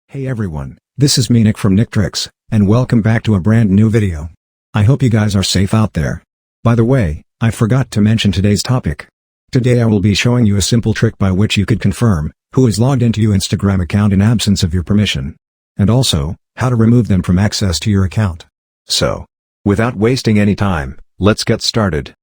Hey everyone, this is me Nick from Nicktricks, and welcome back to a brand new video. I hope you guys are safe out there. By the way, I forgot to mention today's topic. Today I will be showing you a simple trick by which you could confirm who is logged into your Instagram account in absence of your permission. And also, how to remove them from access to your account. So, without wasting any time, let's get started.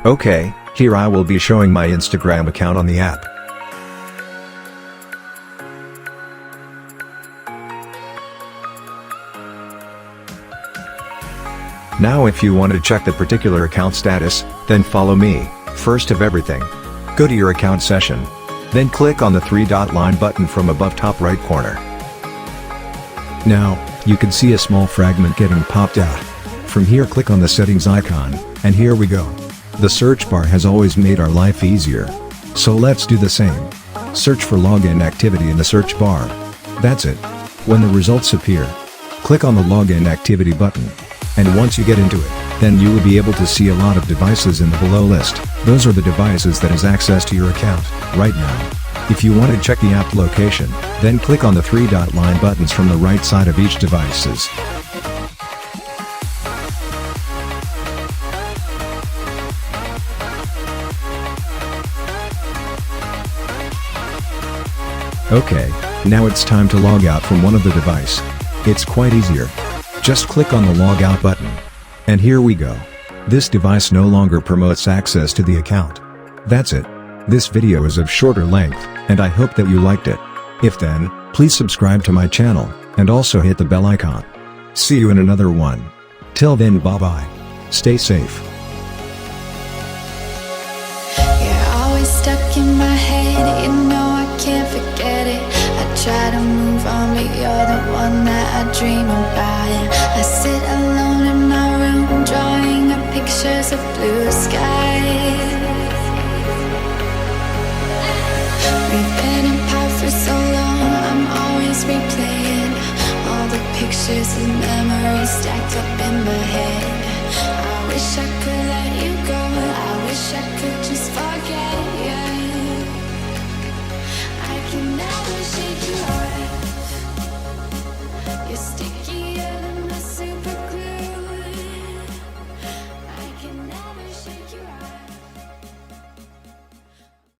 Okay, here I will be showing my Instagram account on the app. Now if you want to check the particular account status, then follow me. First of everything, go to your account session. Then click on the three-dot line button from above top right corner. Now, you can see a small fragment getting popped out. From here click on the settings icon, and here we go. The search bar has always made our life easier. So let's do the same. Search for login activity in the search bar. That's it. When the results appear, click on the login activity button. And once you get into it, then you will be able to see a lot of devices in the below list. Those are the devices that has access to your account right now. If you want to check the app location, then click on the three-dot line buttons from the right side of each devices. Okay, now it's time to log out from one of the device. It's quite easier. Just click on the log out button. And here we go. This device no longer promotes access to the account. That's it. This video is of shorter length, and I hope that you liked it. If then, please subscribe to my channel, and also hit the bell icon. See you in another one. Till then, bye bye. Stay safe. You're always stuck in my head, you know I can't forget it. I try to move on, but you're the one that I dream about. I sit alone in my room, drawing up pictures of blue skies. We've been apart for so long, I'm always replaying all the pictures and memories stacked up in my head. I wish I could let you go, I wish I could just forget.